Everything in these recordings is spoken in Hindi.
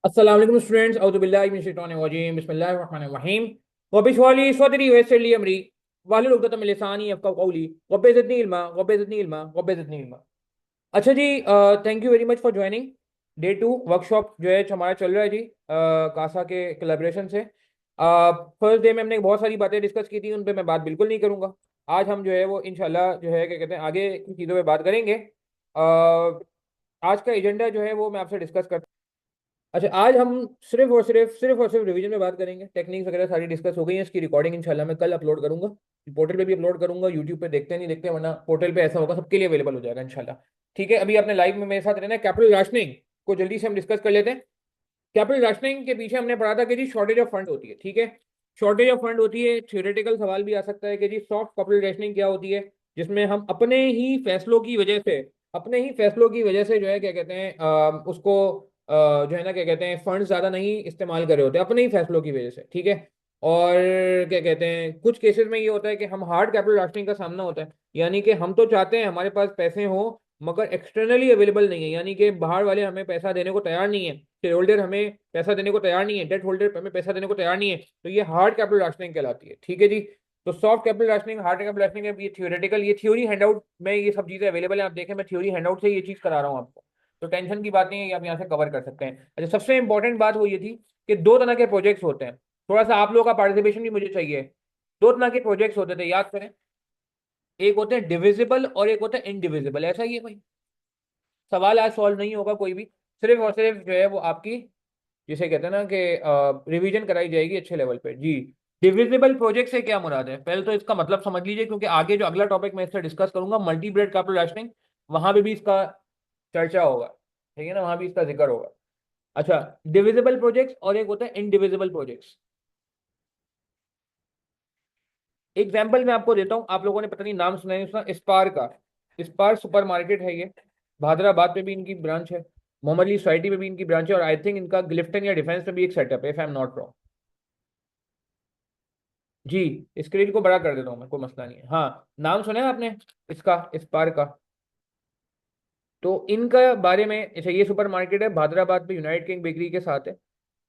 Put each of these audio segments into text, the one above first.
अस्सलाम वालेकुम स्टूडेंट्स औज़ु बिल्लाहि मिनश शैतानिर रजीम बिस्मिल्लाहिर रहमानिर रहीम वबिशवाली सदरी वयस्सिर ली अमरी वाहलुल उक़दतम मिन लिसानी यफ़क़हू क़ौली रब्बि ज़िदनी इल्मा रब्बि ज़िदनी इल्मा रब्बि ज़िदनी इल्मा। अच्छा जी, thank you very much for joining day two workshop जो है हमारा चल रहा है जी, कासा के कोलैबोरेशन से। फर्स्ट डे में हमने बहुत सारी बातें डिस्कस की थी, उन पे मैं बात बिल्कुल नहीं करूंगा। आज हम जो है वो इंशाल्लाह जो है क्या कहते हैं आगे की चीज़ों पे बात करेंगे। आज का एजेंडा जो है वो मैं आपसे डिस्कस कर। अच्छा, आज हम सिर्फ और सिर्फ रिवीजन में बात करेंगे। टेक्निक्स वगैरह सारी डिस्कस हो गई है। इसकी रिकॉर्डिंग इंशाल्लाह मैं कल अपलोड करूंगा, पोर्टल पे भी अपलोड करूंगा। यूट्यूब पे देखते नहीं देखते, वरना पोर्टल पे ऐसा होगा सबके लिए अवेलेबल हो जाएगा इंशाल्लाह। ठीक है, अभी आपने लाइव में मेरे साथ रहना है। कैपिटल राशनिंग को जल्दी से हम डिस्कस कर लेते हैं। कैपिटल राशनिंग के पीछे हमने पढ़ा था कि जी शॉर्टेज ऑफ फंड होती है। ठीक है, शॉर्टेज ऑफ फंड होती है। थ्योरेटिकल सवाल भी आ सकता है कि जी सॉफ्ट कैपिटल राशनिंग क्या होती है, जिसमें हम अपने ही फैसलों की वजह से जो है क्या कहते हैं उसको जो है ना क्या कहते हैं फंड ज्यादा नहीं इस्तेमाल कर रहे होते अपने ही फैसलों की वजह से। ठीक है, और क्या कहते हैं कुछ केसेस में ये होता है कि हम हार्ड कैपिटल राशनिंग का सामना होता है, यानी कि हम तो चाहते हैं हमारे पास पैसे हो, मगर एक्सटर्नली अवेलेबल नहीं है, यानी कि बाहर वाले हमें पैसा देने को तैयार नहीं है, शेयर होल्डर हमें पैसा देने को तैयार नहीं है, डेट होल्डर हमें पैसा देने को तैयार नहीं है। तो ये हार्ड कैपिटल राशनिंग कहलाती है। ठीक है जी, तो soft capital rationing, hard capital rationing है, ये थियोरेटिकल, ये थ्योरी हैंडआउट में ये सब चीजें अवेलेबल है। आप देखें, मैं थ्योरी हैंडआउट से ये चीज करा रहा हूँ आपको, तो टेंशन की बात नहीं है, ये आप यहाँ से कवर कर सकते हैं। अच्छा, सबसे इंपॉर्टेंट बात वो ये थी कि दो तरह के प्रोजेक्ट्स होते हैं, थोड़ा सा आप लोगों का पार्टिसिपेशन भी मुझे चाहिए। दो तरह के प्रोजेक्ट्स होते थे, याद करें। एक होते हैं डिविजिबल और एक होता है इनडिविजिबल। ऐसा ही है भाई, सवाल आज सॉल्व नहीं होगा कोई भी, सिर्फ और सिर्फ जो है वो आपकी जिसे कहते हैं ना कि रिवीजन कराई जाएगी अच्छे लेवल पे जी। डिविजिबल प्रोजेक्ट से क्या मुराद है, पहले तो इसका मतलब समझ लीजिए, क्योंकि आगे जो अगला टॉपिक मैं इससे डिस्कस करूंगा मल्टी ब्रेड कैपिटल राशनिंग, वहां पे भी इसका चर्चा होगा। ठीक है ना, वहां भी इसका जिक्र होगा। अच्छा, डिविजिबल प्रोजेक्ट्स और एक होता है इनडिविजिबल प्रोजेक्ट्स। एग्जाम्पल मैं आपको देता हूँ, आप लोगों ने पता नहीं नाम सुना है उसका, स्पार का। स्पार सुपर मार्केट है ये, भादराबाद पे भी इनकी ब्रांच है, मोहम्मद अली सोसाइटी में भी इनकी ब्रांच है, और आई थिंक इनका गिलिफ्टन या डिफेंस में भी एक सेटअप है, if I am not wrong. जी, स्क्रीन को बड़ा कर देता हूँ मैं, कोई मसला नहीं है। हाँ, नाम सुना है आपने इसका, स्पार का? तो इनका बारे में, अच्छा ये सुपर मार्केट है भादराबाद पे, यूनाइटेड किंग बेकरी के साथ है।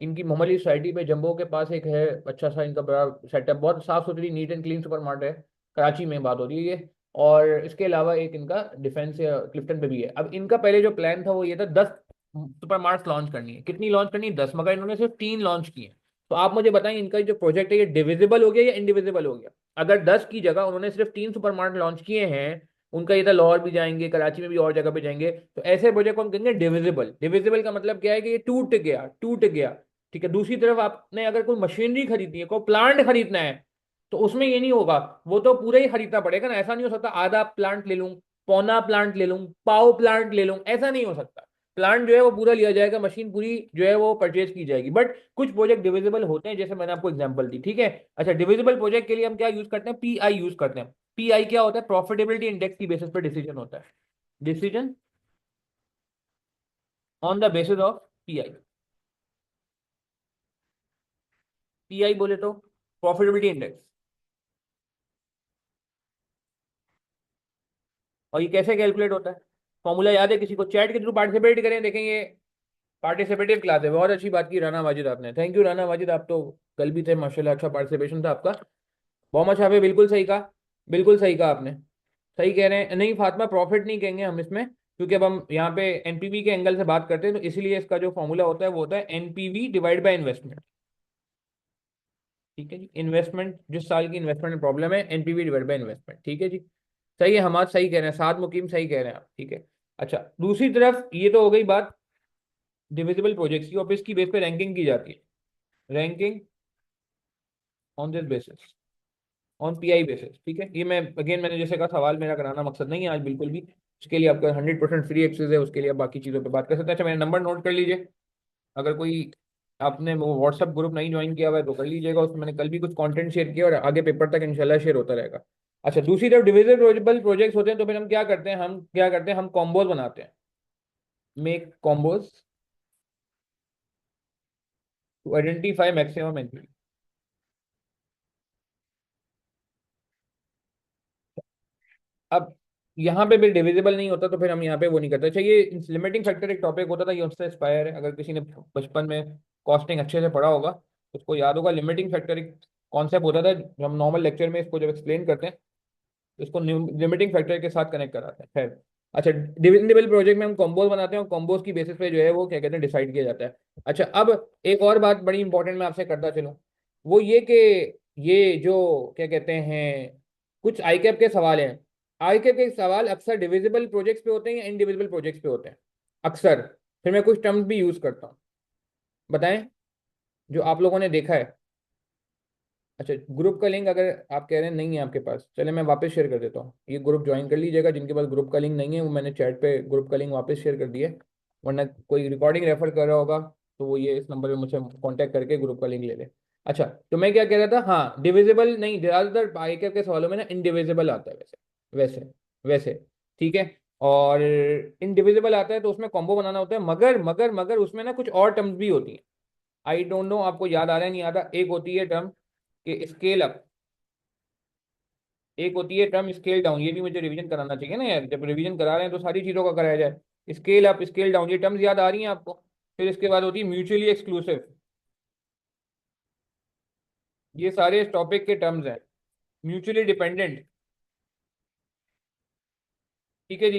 इनकी मोहम्मद अली सोसाइटी पे जंबो के पास एक है, अच्छा सा इनका बड़ा सेटअप, बहुत साफ सुथरी neat and clean super market है। कराची में बात हो रही है ये। और इसके अलावा एक इनका डिफेंस या क्लिफ्टन पे भी है। अब इनका पहले जो प्लान था वो ये था 10 सुपर मार्ट लॉन्च करनी है। कितनी लॉन्च करनी है? 10, मगर इन्होंने सिर्फ 3 लॉन्च की है। तो आप मुझे बताएं, इनका जो प्रोजेक्ट है ये डिविजिबल हो गया या इंडिविजिबल हो गया? अगर 10 की जगह उन्होंने सिर्फ 3 सुपर मार्ट लॉन्च किए हैं, उनका ये था लाहौर भी जाएंगे, कराची में भी और जगह पे जाएंगे, तो ऐसे प्रोजेक्ट को हम कहेंगे डिविजिबल। डिविजिबल का मतलब क्या है कि ये टूट गया, टूट गया। ठीक है, दूसरी तरफ आपने अगर कोई मशीनरी खरीदनी है, कोई प्लांट खरीदना है, तो उसमें ये नहीं होगा, वो तो पूरा ही खरीदना पड़ेगा ना। ऐसा नहीं हो सकता आधा प्लांट ले लूं, पौना प्लांट ले लूं, पाव प्लांट ले लूं, ऐसा नहीं हो सकता। प्लांट जो है वो पूरा लिया जाएगा, मशीन पूरी जो है वो परचेज की जाएगी। बट कुछ प्रोजेक्ट डिविजिबल होते हैं, जैसे मैंने आपको एग्जांपल दी। ठीक है, अच्छा, डिविजिबल प्रोजेक्ट के लिए हम क्या यूज करते हैं? पीआई यूज करते हैं। पीआई क्या होता है? प्रॉफिटेबिलिटी इंडेक्स की बेसिस पर डिसीजन होता है। Decision on the basis of pi. Pi बोले तो प्रॉफिटेबिलिटी इंडेक्स। और ये कैसे कैलकुलेट होता है? फॉर्मूला याद है किसी को? चैट के थ्रू पार्टिसिपेट करें, देखेंगे। पार्टिसिपेटिव क्लास है, बहुत अच्छी बात की राना माजिद आपने, थैंक यू राना माजिद, आप तो कल भी थे माशाल्लाह, अच्छा पार्टिसिपेशन था आपका। बहुत अच्छा है, बिल्कुल सही कहा, बिल्कुल सही कहा आपने। सही कह रहे हैं। नहीं फातिमा, प्रॉफिट नहीं कहेंगे हम इसमें, क्योंकि अब हम यहाँ पे एनपीवी के एंगल से बात करते हैं, तो इसीलिए इसका जो फॉर्मूला होता है वो होता है एनपीवी डिवाइड बाय इन्वेस्टमेंट। ठीक है जी, इन्वेस्टमेंट, जिस साल की इन्वेस्टमेंट में प्रॉब्लम है, एनपीवी डिवाइड बाय इन्वेस्टमेंट। ठीक है जी, सही है, हम आज सही कह रहे हैं, साद मुकीम सही कह रहे हैं आप। ठीक है, अच्छा, दूसरी तरफ ये तो हो गई बात डिविजिबल प्रोजेक्ट्स की, और इसकी बेस पे रैंकिंग की जाती है। Ranking on this basis, on pi basis. ठीक है, ये मैं अगेन मैंने जैसे कहा, सवाल मेरा कराना मकसद नहीं है आज बिल्कुल भी। उसके लिए आपका 100% फ्री एक्सेस है, उसके लिए आप बाकी चीज़ों पे बात कर सकते हैं। अच्छा, मेरा नंबर नोट कर लीजिए। अगर कोई आपने वो व्हाट्सअप ग्रुप नहीं ज्वाइन किया हुआ है तो कर लीजिएगा, उसमें मैंने कल भी कुछ कंटेंट शेयर किया और आगे पेपर तक इंशाल्लाह शेयर होता रहेगा। अच्छा, दूसरी तरफ डिविजिबल प्रोजेक्ट्स होते हैं, तो फिर हम क्या करते हैं, हम कॉम्बोज बनाते हैं। Make combos to identify maximum entry. अब यहाँ पे भी डिविजिबल नहीं होता तो फिर हम यहाँ पे वो नहीं करते। अच्छा, ये लिमिटिंग फैक्टर एक टॉपिक होता था, ये उससे इंस्पायर है। अगर किसी ने बचपन में कॉस्टिंग अच्छे से पढ़ा होगा तो उसको याद होगा। लिमिटिंग फैक्टर एक कॉन्सेप्ट होता था, जो हम नॉर्मल लेक्चर में इसको जब एक्सप्लेन करते हैं तो इसको लिमिटिंग फैक्टर के साथ कनेक्ट कराते हैं। खैर, अच्छा, डिविजिबल प्रोजेक्ट में हम कॉम्बोज बनाते हैं और कॉम्बोज की बेसिस पे जो है वो क्या कहते हैं डिसाइड किया जाता है। अच्छा, अब एक और बात बड़ी इंपॉर्टेंट मैं आपसे करता चलूँ, वो ये कि ये जो क्या कहते हैं कुछ आईकैप के सवाल हैं। आईकैप के सवाल अक्सर डिविजिबल प्रोजेक्ट्स पे होते हैं या इनडिविजिबल प्रोजेक्ट्स पे होते हैं अक्सर। फिर मैं कुछ टर्म्स भी यूज करता हूँ, बताएं जो आप लोगों ने देखा है। अच्छा, ग्रुप का लिंक अगर आप कह रहे हैं नहीं है आपके पास, चले मैं वापस शेयर कर देता हूँ। ये ग्रुप ज्वाइन कर लीजिएगा, जिनके पास ग्रुप का लिंक नहीं है वो मैंने चैट पे ग्रुप का लिंक वापस शेयर कर दिया है। वरना कोई रिकॉर्डिंग रेफर कर रहा होगा तो वो ये इस नंबर पे मुझसे कांटेक्ट करके ग्रुप का लिंक ले ले। अच्छा, तो मैं क्या कह रहा था, हाँ डिविजिबल नहीं, ज्यादातर आईकेप के सवालों में ना इनडिविजिबल आता है वैसे। वैसे वैसे ठीक है। और इनडिविजिबल आता है तो उसमें कॉम्बो बनाना होता है, मगर मगर मगर उसमें ना कुछ और टर्म्स भी होती हैं। आई डोंट नो आपको याद आ रहा है नहीं आता। एक होती है टर्म कि स्केल अप, एक होती है टर्म स्केल डाउन। ये भी मुझे रिवीजन कराना चाहिए ना यार, जब रिवीजन करा रहे हैं तो सारी चीजों का कराया जाए। स्केल अप, स्केल डाउन, ये टर्म्स याद आ रही हैं आपको। फिर इसके बाद होती है म्यूचुअली एक्सक्लूसिव। ये सारे टॉपिक के टर्म्स हैं। म्यूचुअली डिपेंडेंट, ठीक है जी।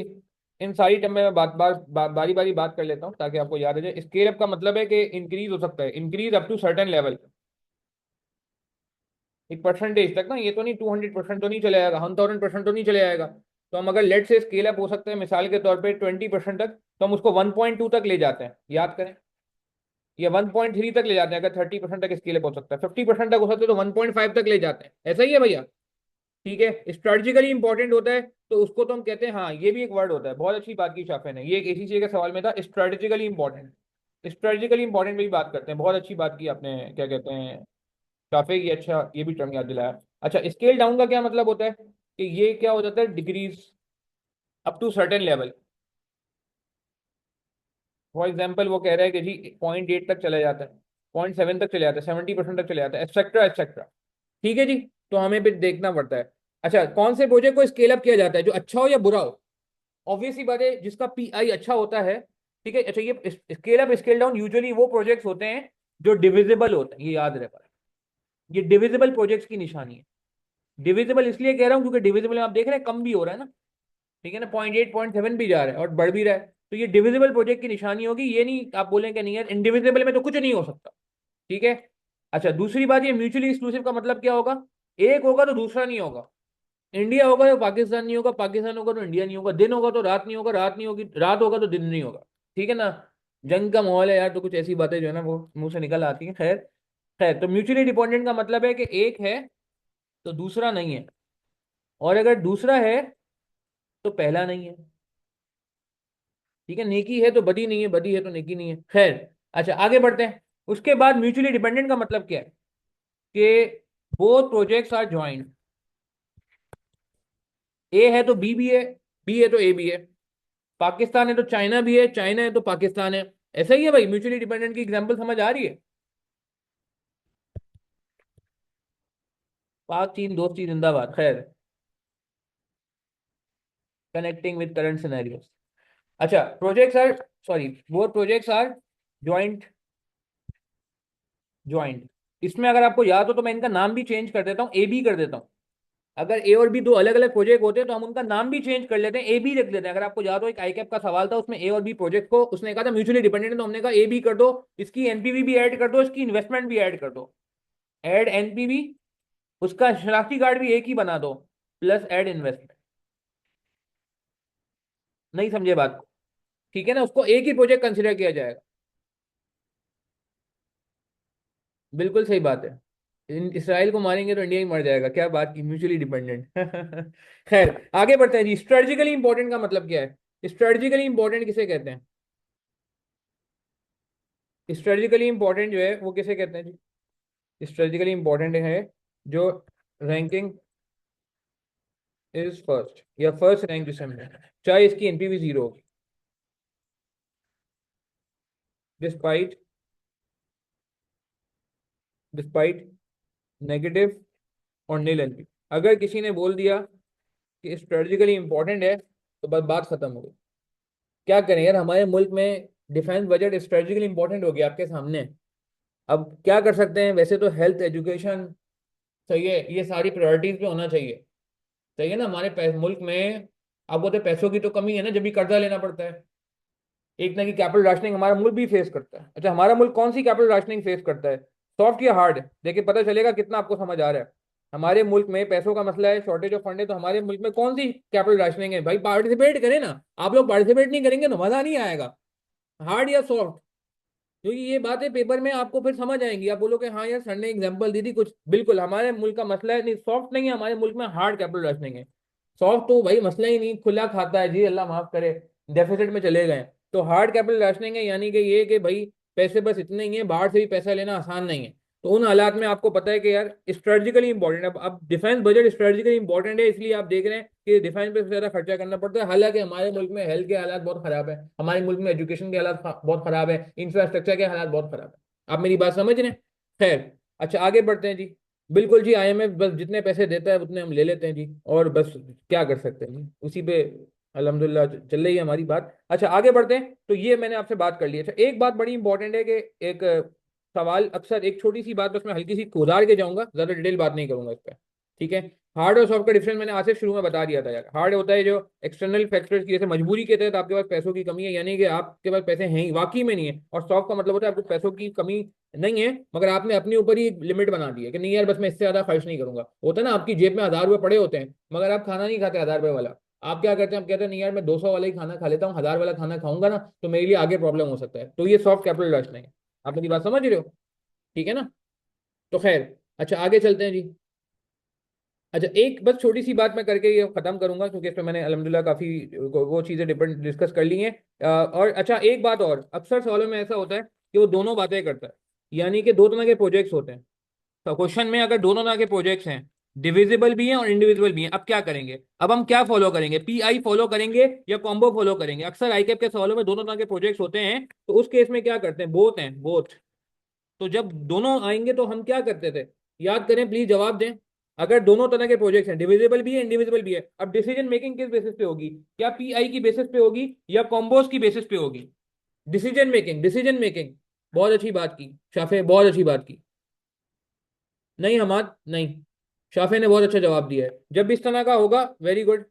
इन सारी टर्म में मैं बारी बारी बात कर लेता हूँ ताकि आपको याद आ जाए। स्केल अप का मतलब है कि इंक्रीज हो सकता है, increase up to certain level, एक परसेंटेज तक ना। ये तो नहीं 200% तो नहीं चले जाएगा, 1000% तो नहीं चले जाएगा। तो हम अगर लेट से स्केल अप हो सकते हैं मिसाल के तौर पे 20% तक, तो हम उसको 1.2 तक ले जाते हैं, याद करें। या 1.3 तक ले जाते हैं अगर 30% तक स्केल अप हो सकता है। 50% तक हो सकता है तो 1.5 तक ले जाते हैं। ऐसा ही है भैया, ठीक है। स्ट्रेटेजिकली इंपॉर्टेंट होता है तो उसको तो हम कहते हैं, हाँ ये भी एक वर्ड होता है। बहुत अच्छी बात की शाफे ने, ये एक एसीसी के सवाल में था, स्ट्रेटेजिकली इंपॉर्टेंट। स्ट्रेटेजिकली इंपॉर्टेंट में भी बात करते हैं, बहुत अच्छी बात की आपने, क्या कहते हैं काफी की। अच्छा, ये भी टर्म याद दिलाया। अच्छा, स्केल डाउन का क्या मतलब होता है कि ये क्या हो जाता है, decrease up to certain level. For example वो कह रहा है कि जी 0.8 तक चला जाता है, 0.7 तक चले जाता है, 70% तक चले जाता है, एक्सेट्रा एक्सेट्रा। ठीक है जी। तो हमें भी देखना पड़ता है। अच्छा, कौन से प्रोजेक्ट को स्केल अप किया जाता है, जो अच्छा हो या बुरा हो। ऑब्वियस ही बात है, जिसका पीआई अच्छा होता है। ठीक है। अच्छा, ये scale up scale down usually वो प्रोजेक्ट्स होते हैं जो डिविजिबल होते हैं, ये याद रखा। ये डिविजिबल प्रोजेक्ट्स की निशानी है। डिविजिबल इसलिए कह रहा हूँ क्योंकि डिविजिबल में आप देख रहे हैं कम भी हो रहा है ना, ठीक है ना, 0.8 0.7 भी जा रहा है और बढ़ भी रहा है। तो ये डिविजिबल प्रोजेक्ट की निशानी होगी। ये नहीं आप बोलेंगे नहीं यार इंडिविजिबल में तो कुछ नहीं हो सकता, ठीक है। अच्छा, दूसरी बात, ये म्यूचुअली एक्सक्लूसिव का मतलब क्या होगा, एक होगा तो दूसरा नहीं होगा। इंडिया होगा तो पाकिस्तान नहीं होगा, पाकिस्तान होगा तो इंडिया नहीं होगा, दिन होगा तो रात नहीं होगा, रात नहीं होगी, रात होगा तो दिन नहीं होगा, ठीक है ना। जंग का माहौल है यार, तो कुछ ऐसी बातें जो है ना वो मुंह से निकल आती हैं। खैर खैर, तो म्यूचुअली डिपेंडेंट का मतलब है कि एक है तो दूसरा नहीं है, और अगर दूसरा है तो पहला नहीं है, ठीक है। नेकी है तो बदी नहीं है, बदी है तो नेकी नहीं है। खैर, अच्छा आगे बढ़ते हैं। उसके बाद म्यूचुअली डिपेंडेंट का मतलब क्या है कि बोथ प्रोजेक्ट्स आर ज्वाइंट। ए है तो बी भी है, बी है तो ए भी है। पाकिस्तान है तो चाइना भी है, चाइना है तो पाकिस्तान है। ऐसा ही है भाई, म्यूचुअली डिपेंडेंट की एग्जांपल समझ आ रही है। पाक चीन दोस्ती जिंदाबाद। खैर, कनेक्टिंग विद करंट सिनेरियोस। अच्छा, projects are, sorry, both projects are joint, joint. इसमें अगर आपको याद हो तो मैं इनका नाम भी चेंज कर देता हूँ, ए बी कर देता हूँ। अगर ए और बी दो अलग अलग प्रोजेक्ट होते हैं तो हम उनका नाम भी चेंज कर लेते हैं, ए बी रख लेते हैं। अगर आपको याद हो एक आईकैप का सवाल था, उसमें ए और बी प्रोजेक्ट को उसने कहा था म्यूचुअली डिपेंडेंट, तो हमने कहा ए बी कर दो, इसकी एनपीवी भी ऐड कर दो, इसकी इन्वेस्टमेंट भी ऐड कर दो। ऐड एनपीवी, उसका शनाख्ती कार्ड भी एक ही बना दो, प्लस ऐड इन्वेस्टमेंट। नहीं समझे बात को, ठीक है ना, उसको एक ही प्रोजेक्ट कंसिडर किया जाएगा। बिल्कुल सही बात है। इसराइल को मारेंगे तो इंडिया ही मर जाएगा, क्या बात की, म्यूचुअली डिपेंडेंट। खैर, आगे बढ़ते हैं जी। स्ट्रेटेजिकली इंपॉर्टेंट का मतलब क्या है, स्ट्रेटेजिकली इंपॉर्टेंट किसे कहते हैं। स्ट्रेटेजिकली इंपॉर्टेंट जो है वो किसे कहते हैं जी। स्ट्रेटेजिकली इंपॉर्टेंट है जो रैंकिंग इज फर्स्ट, या फर्स्ट रैंक जिसे हम कहते हैं, चाहे इसकी एनपीवी जीरो होगी, डिस्पाइट, डिस्पाइट नेगेटिव और नील एनपी। अगर किसी ने बोल दिया कि स्ट्रेटेजिकली इंपॉर्टेंट है तो बस बात खत्म हो गई। क्या करें यार, हमारे मुल्क में डिफेंस बजट स्ट्रेटेजिकली इंपॉर्टेंट हो गया आपके सामने। अब क्या कर सकते हैं, वैसे तो हेल्थ एजुकेशन सही है, ये सारी प्रायोरिटीज पे होना चाहिए। सही है ना, हमारे मुल्क में अब बोलते पैसों की तो कमी है ना, जब भी कर्जा लेना पड़ता है। एक ना कि कैपिटल राशनिंग हमारा मुल्क भी फेस करता है। अच्छा, हमारा मुल्क कौन सी कैपिटल राशनिंग फेस करता है, सॉफ्ट या हार्ड? देखिए पता चलेगा कितना आपको समझ आ रहा है। हमारे मुल्क में पैसों का मसला है, शॉर्टेज ऑफ फंड है, तो हमारे मुल्क में कौन सी कैपिटल राशनिंग है? भाई पार्टिसिपेट करें ना। आप लोग पार्टिसिपेट नहीं करेंगे तो मजा नहीं आएगा। हार्ड या सॉफ्ट? क्योंकि ये बातें पेपर में आपको फिर समझ आएंगी, आप बोलोगे हाँ यार सर ने एग्जांपल दी थी कुछ। बिल्कुल हमारे मुल्क का मसला है नहीं, सॉफ्ट नहीं है, हमारे मुल्क में हार्ड कैपिटल राशनिंग है। सॉफ्ट तो भाई मसला ही नहीं, खुला खाता है जी, अल्लाह माफ करे, डेफिसिट में चले गए। तो हार्ड कैपिटल राशनिंग है, यानी कि ये कि भाई पैसे बस इतने ही है, बाहर से भी पैसा लेना आसान नहीं है। तो उन हालात में आपको पता है कि यार स्ट्रेटेजिकली इंपॉर्टेंट है। अब डिफेंस बजट स्ट्रेटेजिकली इंपॉर्टेंट है, इसलिए आप देख रहे हैं कि डिफेंस पे सबसे ज्यादा खर्चा करना पड़ता है। हालांकि हमारे मुल्क में हेल्थ के हालात बहुत खराब है, हमारे मुल्क में एजुकेशन के हालात बहुत खराब है, इंफ्रास्ट्रक्चर के हालात बहुत खराब है। आप मेरी बात समझ रहे हैं? खैर, अच्छा आगे बढ़ते हैं जी। बिल्कुल जी, आईएमएफ बस जितने पैसे देता है उतने हम ले लेते हैं जी, और बस क्या कर सकते हैं जी, उसी पे अल्हम्दुलिल्लाह चल रही है हमारी बात। अच्छा आगे बढ़ते हैं, तो ये मैंने आपसे बात कर ली। अच्छा एक बात बड़ी इंपॉर्टेंट है कि एक सवाल अक्सर, एक छोटी सी बात बस मैं हल्की सी गुजार के जाऊंगा, ज्यादा डिटेल बात नहीं करूंगा इस पर। ठीक है। हार्ड और सॉफ्ट का डिफरेंस मैंने आज से शुरू में बता दिया था यार। हार्ड होता है जो एक्सटर्नल फैक्टर्स की, जैसे मजबूरी के तहत आपके पास पैसों की कमी है, यानी कि आपके पास पैसे हैं ही वाकई में नहीं है। और सॉफ्ट का मतलब होता है आपको पैसों की कमी नहीं है, मगर आपने अपने ऊपर ही लिमिट बना दी है कि नहीं यार बस मैं इससे ज्यादा खर्च नहीं करूंगा। होता है ना, आपकी जेब में 1,000 रुपए पड़े होते हैं, मगर आप खाना नहीं खाते 1,000 रुपए वाला। आप क्या करते हैं, आप कहते हैं नहीं यार मैं 200 वाला ही खाना खा लेता हूँ, 1,000 वाला खाना खाऊंगा ना तो मेरे लिए आगे प्रॉब्लम हो सकता है। तो ये सॉफ्ट कैपिटल रश नहीं है। आप मेरी बात समझ रहे हो? ठीक है ना? तो खैर, अच्छा आगे चलते हैं जी। अच्छा एक बस छोटी सी बात मैं करके ये खत्म करूंगा, क्योंकि इस पे मैंने अल्हम्दुलिल्लाह काफी वो चीजें डिपेंड डिस्कस कर ली हैं। और अच्छा एक बात और, अक्सर सवालों में ऐसा होता है कि वो दोनों बातें करता है, यानी कि दो तरह के प्रोजेक्ट्स होते हैं। तो क्वेश्चन में अगर दोनों तरह के प्रोजेक्ट्स हैं, डिविजिबल भी हैं और इंडिविजुअल भी हैं, अब क्या करेंगे? अब हम क्या फॉलो करेंगे, पीआई फॉलो करेंगे या कॉम्बो फॉलो करेंगे? अक्सर आईकेप के सवालों में दोनों तरह के प्रोजेक्ट्स होते हैं, तो उस केस में क्या करते हैं, बोथ हैं बोथ। तो जब दोनों आएंगे तो हम क्या करते थे, याद करें प्लीज, जवाब दें। अगर दोनों तरह के प्रोजेक्ट्स हैं, डिविजिबल भी है इंडिविजिबल भी है, अब डिसीजन मेकिंग किस बेसिस पे होगी? क्या पीआई की बेसिस पे होगी या कॉम्बोज की बेसिस पे होगी? Decision making, decision making. बहुत अच्छी बात की शाफे, बहुत अच्छी बात की। नहीं हमाद नहीं, शाफे ने बहुत अच्छा जवाब दिया है। जब भी इस तरह का होगा, वेरी गुड।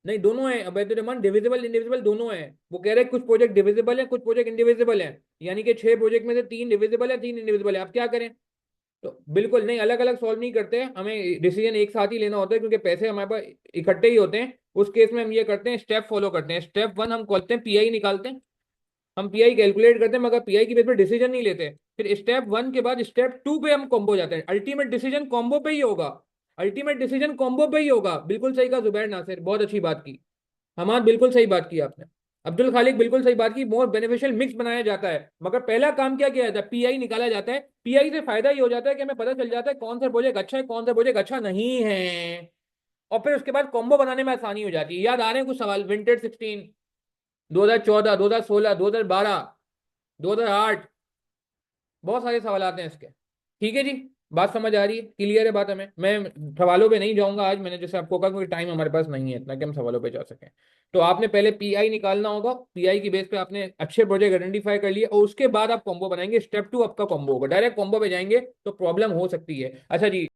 नहीं दोनों है अबैदुर्रहमान, डिविजिबल इंडिविजिबल दोनों है। वो कह रहे हैं कुछ प्रोजेक्ट डिविजिबल है, कुछ प्रोजेक्ट इंडिविजिबल है, यानी कि 6 प्रोजेक्ट में से 3 डिविजिबल है, 3 इंडिविजिबल है। आप क्या करें? तो बिल्कुल नहीं, अलग अलग सॉल्व नहीं करते हैं, हमें डिसीजन एक साथ ही लेना होता है, क्योंकि पैसे हमारे पास इकट्ठे ही होते हैं। उस केस में हम ये करते हैं, स्टेप फॉलो करते हैं। स्टेप वन हम करते हैं, पीआई निकालते हैं, हम पीआई कैलकुलेट करते हैं, मगर पीआई की बेस पर डिसीजन नहीं लेते। फिर स्टेप वन के बाद स्टेप टू पे हम कॉम्बो जाते हैं। अल्टीमेट डिसीजन कॉम्बो पे ही होगा, अल्टीमेट डिसीजन कॉम्बो पे ही होगा। बिल्कुल सही कहा जुबैर नासिर, बहुत अच्छी बात की। हमाद बिल्कुल सही बात की आपने। अब्दुल खालिक बिल्कुल सही बात की, मोर बेनिफिशियल मिक्स बनाया जाता है। मगर पहला काम क्या किया जाता है, पीआई निकाला जाता है। पीआई से फायदा ये हो जाता है कि हमें पता चल जाता है कौन सा प्रोजेक्ट अच्छा है, कौन सा प्रोजेक्ट अच्छा नहीं है। और फिर उसके बाद कॉम्बो बनाने में आसानी हो जाती है। याद आ रहे हैं कुछ सवाल, विंटेज 16, 2014, 2016, 2012, 2008, बहुत सारे सवाल आते हैं इसके। ठीक है जी, बात समझ आ रही है, क्लियर है बात? हमें, मैं सवालों पे नहीं जाऊंगा आज, मैंने जैसे आपको कहा, क्योंकि टाइम हमारे पास नहीं है इतना कि हम सवालों पे जा सकें। तो आपने पहले पीआई निकालना होगा, पीआई की बेस पे आपने अच्छे प्रोजेक्ट आइडेंटिफाई कर लिए, और उसके बाद आप कॉम्बो बनाएंगे। स्टेप टू आपका कॉम्बो होगा, डायरेक्ट कॉम्बो पे जाएंगे तो प्रॉब्लम हो सकती है। अच्छा जी।